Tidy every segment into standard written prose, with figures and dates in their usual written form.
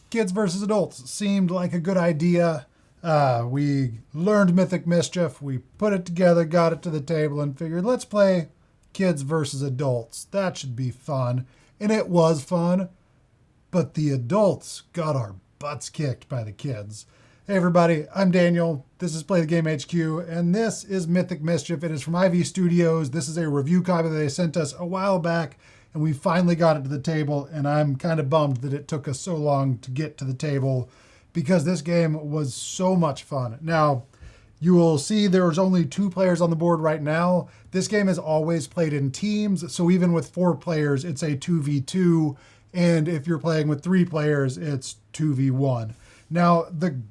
kids versus adults seemed like a good idea. We learned Mythic Mischief. We put it together, got it to the table, and figured let's play kids versus adults. That should be fun. And it was fun, but the adults got our butts kicked by the kids. Hey everybody, I'm Daniel. This is Play the Game HQ, and this is Mythic Mischief. It is from IV Studios. This is a review copy that they sent us a while back, and we finally got it to the table, and I'm kind of bummed that it took us so long to get to the table because this game was so much fun. Now, you will see there's only 2 players on the board right now. This game is always played in teams, so even with 4 players, it's a 2v2, and if you're playing with 3 players, it's 2v1. Now, the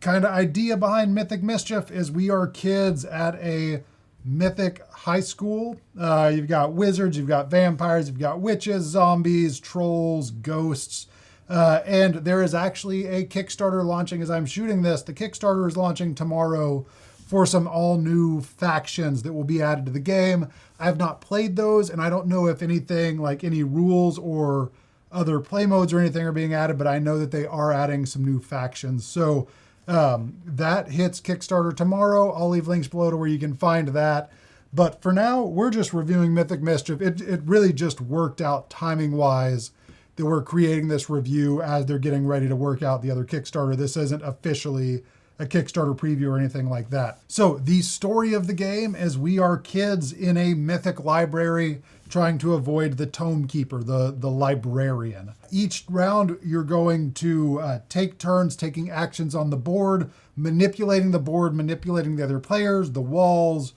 kind of idea behind Mythic Mischief is we are kids at a mythic high school. You've got wizards, you've got vampires, you've got witches, zombies, trolls, ghosts, and there is actually a Kickstarter launching as I'm shooting this. The Kickstarter is launching tomorrow for some all new factions that will be added to the game. I have not played those, and I don't know if anything like any rules or other play modes or anything are being added, but I know that they are adding some new factions. So that hits Kickstarter tomorrow. I'll leave links below to where you can find that. But for now, we're just reviewing Mythic Mischief. It really just worked out timing-wise that we're creating this review as they're getting ready to work out the other Kickstarter. This isn't officially a Kickstarter preview or anything like that. So the story of the game is we are kids in a mythic library trying to avoid the Tome Keeper, the librarian. Each round, you're going to take turns taking actions on the board, manipulating the board, manipulating the other players, the walls,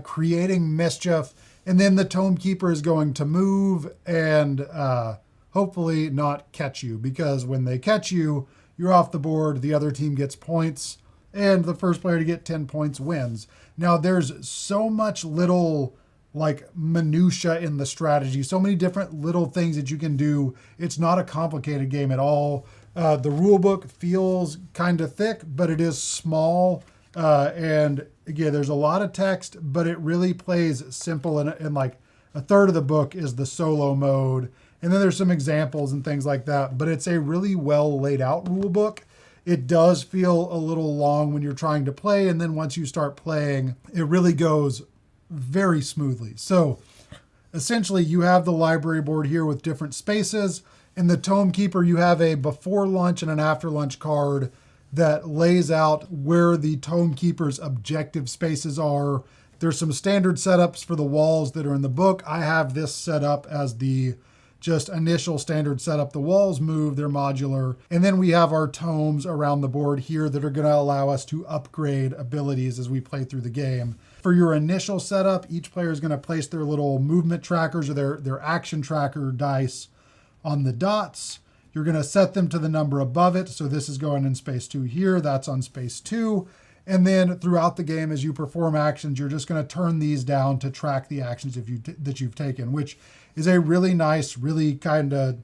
creating mischief, and then the Tome Keeper is going to move and hopefully not catch you, because when they catch you, you're off the board, the other team gets points, and the first player to get 10 points wins. Now, there's so much little like minutia in the strategy, so many different little things that you can do. It's not a complicated game at all. The rule book feels kind of thick, but it is small. And again, there's a lot of text, but it really plays simple. And like a third of the book is the solo mode. And then there's some examples and things like that, but it's a really well laid out rule book. It does feel a little long when you're trying to play. And then once you start playing, it really goes very smoothly. So essentially you have the library board here with different spaces. In the Tome Keeper, you have a before lunch and an after lunch card that lays out where the Tome Keeper's objective spaces are. There's some standard setups for the walls that are in the book. I have this set up as the just initial standard setup. The walls move, they're modular. And then we have our tomes around the board here that are going to allow us to upgrade abilities as we play through the game. For your initial setup, each player is going to place their little movement trackers or their action tracker dice on the dots. You're going to set them to the number above it. So this is going in space 2 here. That's on space 2. And then throughout the game, as you perform actions, you're just going to turn these down to track the actions that you've taken, which is a really nice, really kind of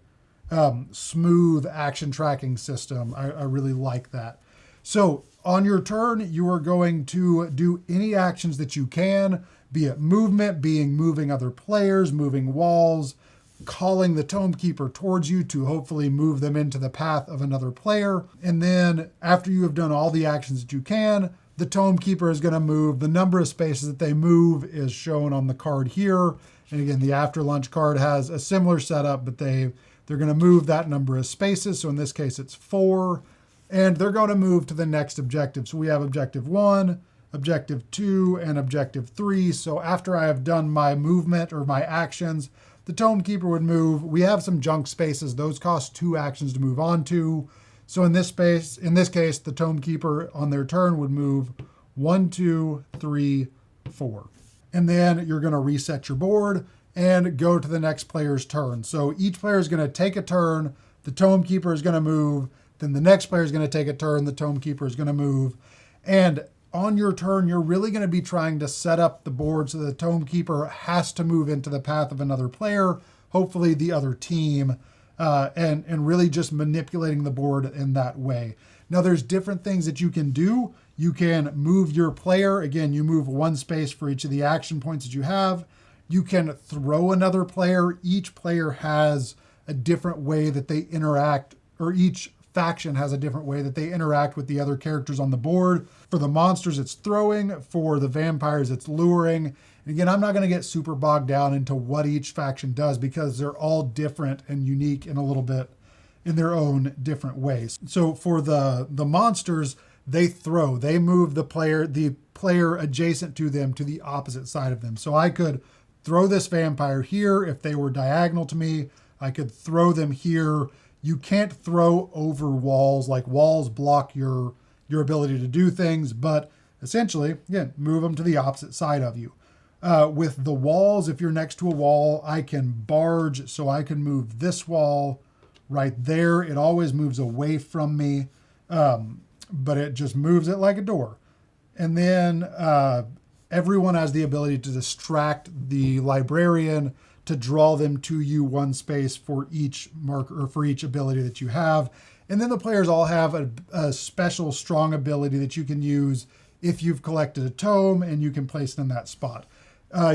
smooth action tracking system. I really like that. So on your turn, you are going to do any actions that you can, be it movement, being moving other players, moving walls, calling the Tome Keeper towards you to hopefully move them into the path of another player. And then after you have done all the actions that you can, the Tome Keeper is going to move. The number of spaces that they move is shown on the card here. And again, the after lunch card has a similar setup, but they're going to move that number of spaces. So in this case, it's 4. And they're going to move to the next objective. So we have objective 1, objective 2, and objective 3. So after I have done my movement or my actions, the Tome Keeper would move. We have some junk spaces. Those cost 2 actions to move on to. So in this case, the Tome Keeper on their turn would move 1, 2, 3, 4. And then you're going to reset your board and go to the next player's turn. So each player is going to take a turn. The Tome Keeper is going to move. Then the next player is going to take a turn. The Tome Keeper is going to move. And on your turn, you're really going to be trying to set up the board so the Tome Keeper has to move into the path of another player, hopefully the other team, and really just manipulating the board in that way. Now, there's different things that you can do. You can move your player. Again, you move 1 space for each of the action points that you have. You can throw another player. Each player has a different way that they interact each faction has a different way that they interact with the other characters on the board. For the monsters, it's throwing. For the vampires, it's luring. And again, I'm not going to get super bogged down into what each faction does because they're all different and unique in a little bit in their own different ways. So for the monsters, they throw. They move the player adjacent to them to the opposite side of them. So I could throw this vampire here if they were diagonal to me. I could throw them here. You can't throw over walls. Like walls block your ability to do things, but essentially, again, move them to the opposite side of you. With the walls, if you're next to a wall, I can barge, so I can move this wall right there. It always moves away from me, but it just moves it like a door. And then everyone has the ability to distract the librarian to draw them to you one space for each marker or for each ability that you have. And then the players all have a special strong ability that you can use if you've collected a tome, and you can place it in that spot.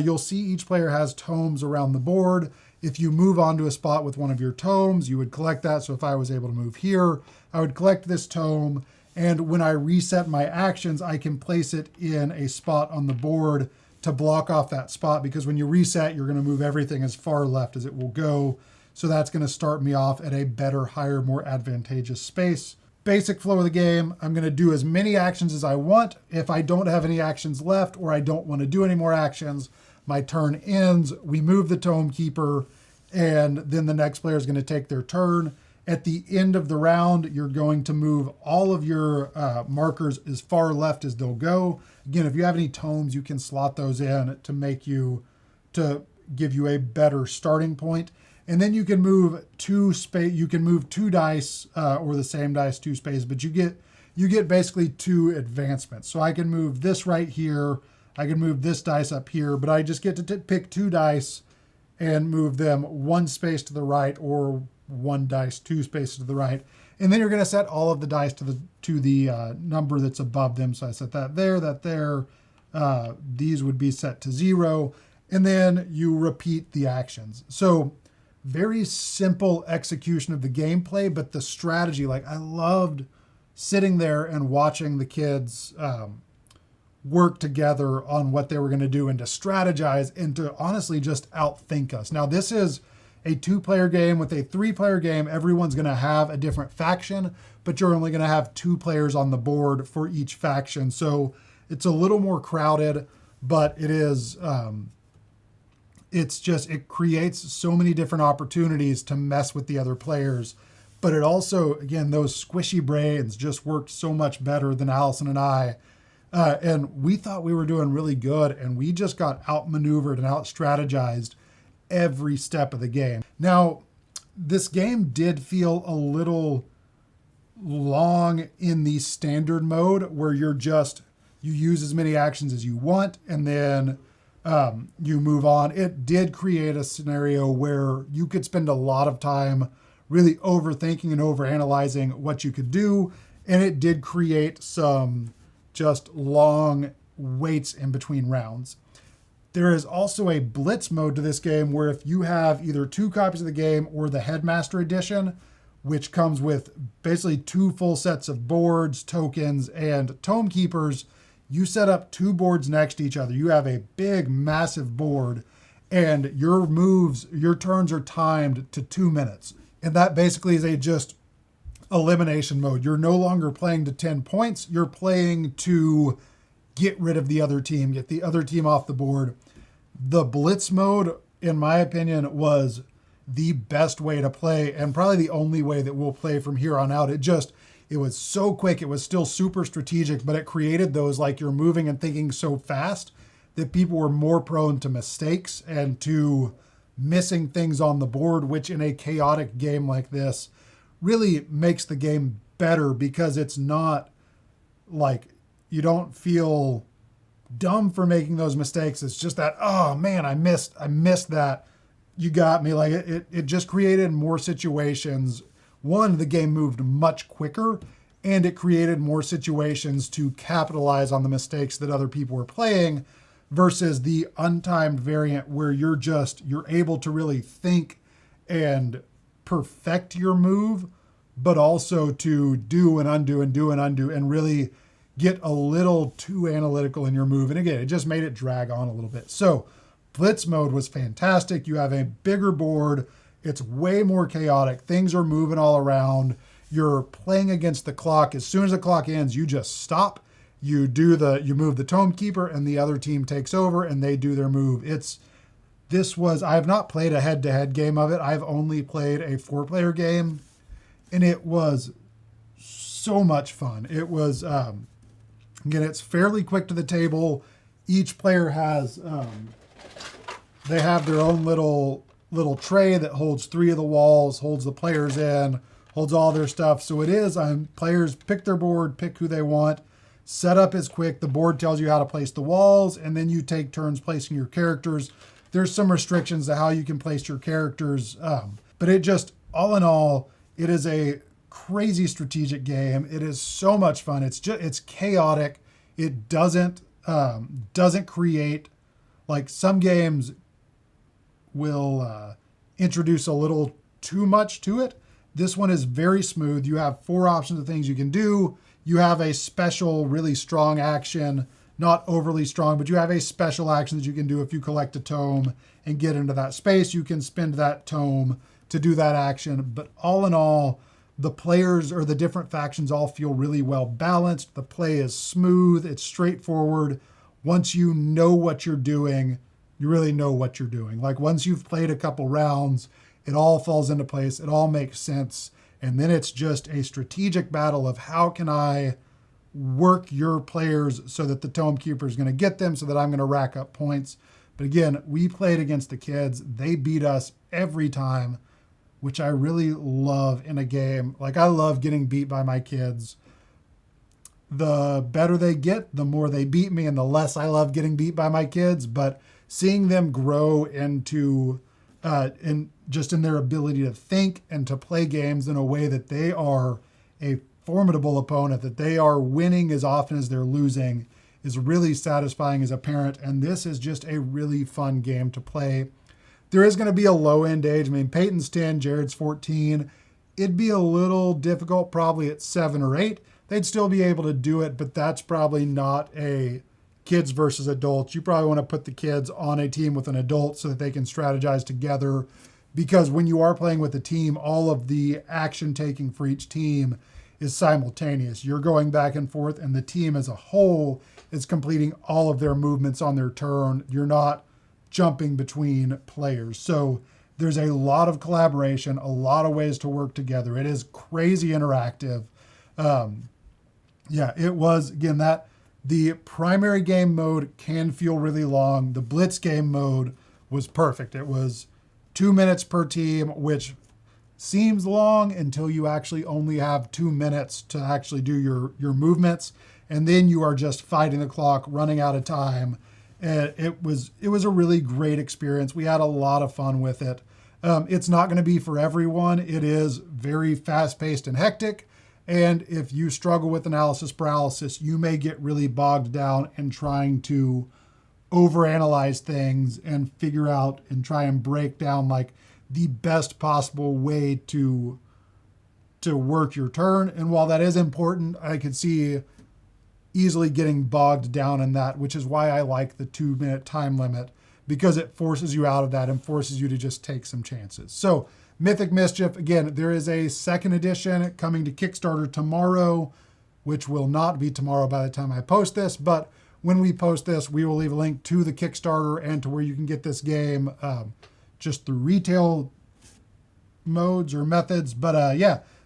You'll see each player has tomes around the board. If you move onto a spot with one of your tomes, you would collect that. So if I was able to move here, I would collect this tome. And when I reset my actions, I can place it in a spot on the board to block off that spot, because when you reset, you're going to move everything as far left as it will go. So that's going to start me off at a better, higher, more advantageous space. Basic flow of the game, I'm going to do as many actions as I want. If I don't have any actions left or I don't want to do any more actions, my turn ends. We move the Tome Keeper, and then the next player is going to take their turn. At the end of the round, you're going to move all of your markers as far left as they'll go. Again, if you have any tomes, you can slot those in to give you a better starting point. And then you can move two dice or the same dice, two spaces, but you get basically two advancements. So I can move this right here. I can move this dice up here, but I just get to pick two dice and move them one space to the right, or one dice, two spaces to the right. And then you're going to set all of the dice to the number that's above them. So I set that there. These would be set to 0. And then you repeat the actions. So very simple execution of the gameplay, but the strategy, like I loved sitting there and watching the kids work together on what they were going to do and to strategize and to honestly just outthink us. Now, this is a 2-player game. With a 3-player game, everyone's going to have a different faction, but you're only going to have 2 players on the board for each faction. So it's a little more crowded, but it is, it creates so many different opportunities to mess with the other players. But it also, again, those squishy brains just worked so much better than Allison and I. And we thought we were doing really good, and we just got outmaneuvered and out-strategized every step of the game. Now, this game did feel a little long in the standard mode, where you use as many actions as you want, and then you move on. It did create a scenario where you could spend a lot of time really overthinking and overanalyzing what you could do, and it did create some just long waits in between rounds. There is also a blitz mode to this game, where if you have either 2 copies of the game or the Headmaster Edition, which comes with basically 2 full sets of boards, tokens, and Tome Keepers, you set up 2 boards next to each other. You have a big, massive board, and your turns are timed to 2 minutes. And that basically is a just elimination mode. You're no longer playing to 10 points. You're playing to get rid of the other team, get the other team off the board. The blitz mode, in my opinion, was the best way to play, and probably the only way that we'll play from here on out. It was so quick. It was still super strategic, but it created those, like, you're moving and thinking so fast that people were more prone to mistakes and to missing things on the board, which in a chaotic game like this really makes the game better, because it's not like you don't feel dumb for making those mistakes. It's just that, oh man, I missed that. You got me. Like it just created more situations. One, the game moved much quicker, and it created more situations to capitalize on the mistakes that other people were playing, versus the untimed variant where you're able to really think and perfect your move but also to do and undo and do and undo and really get a little too analytical in your move. And again, it just made it drag on a little bit. So Blitz mode was fantastic. You have a bigger board. It's way more chaotic. Things are moving all around. You're playing against the clock. As soon as the clock ends, you just stop. You move the Tome Keeper and the other team takes over and they do their move. I have not played a head-to-head game of it. I've only played a 4-player game, and it was so much fun. It was, again, it's fairly quick to the table. Each player has, they have their own little tray that holds 3 of the walls, holds the players in, holds all their stuff. So it is, players pick their board, pick who they want. Setup is quick. The board tells you how to place the walls, and then you take turns placing your characters. There's some restrictions to how you can place your characters, but it just, all in all, it is a crazy strategic game. It is so much fun. It's chaotic. It doesn't create, like some games will introduce a little too much to it. This one is very smooth. You have 4 options of things you can do. You have a special, really strong action, not overly strong, but you have a special action that you can do if you collect a tome and get into that space. You can spend that tome to do that action. But all in all, the players or the different factions all feel really well balanced. The play is smooth. It's straightforward. Once you know what you're doing, you really know what you're doing. Like once you've played a couple rounds, it all falls into place. It all makes sense. And then it's just a strategic battle of how can I work your players so that the Tome Keeper is going to get them so that I'm going to rack up points. But again, we played against the kids. They beat us every time, which I really love in a game. Like I love getting beat by my kids. The better they get, the more they beat me, and the less I love getting beat by my kids. But seeing them grow into, in their ability to think and to play games in a way that they are a formidable opponent, that they are winning as often as they're losing, is really satisfying as a parent. And this is just a really fun game to play. There is going to be a low end age. I mean, Peyton's 10, Jared's 14. It'd be a little difficult probably at 7 or 8. They'd still be able to do it, but that's probably not a kids versus adults. You probably want to put the kids on a team with an adult so that they can strategize together. Because when you are playing with a team, all of the action taking for each team is simultaneous. You're going back and forth, and the team as a whole is completing all of their movements on their turn. You're not jumping between players. So there's a lot of collaboration, a lot of ways to work together. It is crazy interactive. It was, again, that the primary game mode can feel really long. The Blitz game mode was perfect. It was 2 minutes per team, which seems long until you actually only have 2 minutes to actually do your movements. And then you are just fighting the clock, running out of time. And it was a really great experience. We had a lot of fun with it. It's not going to be for everyone. It is very fast-paced and hectic. And if you struggle with analysis paralysis, you may get really bogged down in trying to overanalyze things and figure out and try and break down like the best possible way to work your turn. And while that is important, I could see easily getting bogged down in that, which is why I like the 2 minute time limit, because it forces you out of that and forces you to just take some chances. So Mythic Mischief, again, there is a second edition coming to Kickstarter tomorrow, which will not be tomorrow by the time I post this, but when we post this, we will leave a link to the Kickstarter and to where you can get this game just through retail modes or methods. But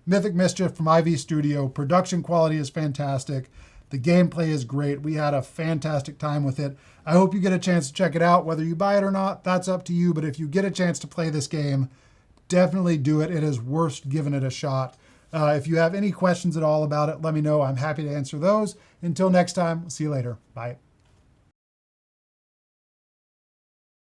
Mythic Mischief from IV Studio. Production quality is fantastic. The gameplay is great. We had a fantastic time with it. I hope you get a chance to check it out. Whether you buy it or not, that's up to you. But if you get a chance to play this game, definitely do it. It is worth giving it a shot. If you have any questions at all about it, let me know. I'm happy to answer those. Until next time, see you later. Bye.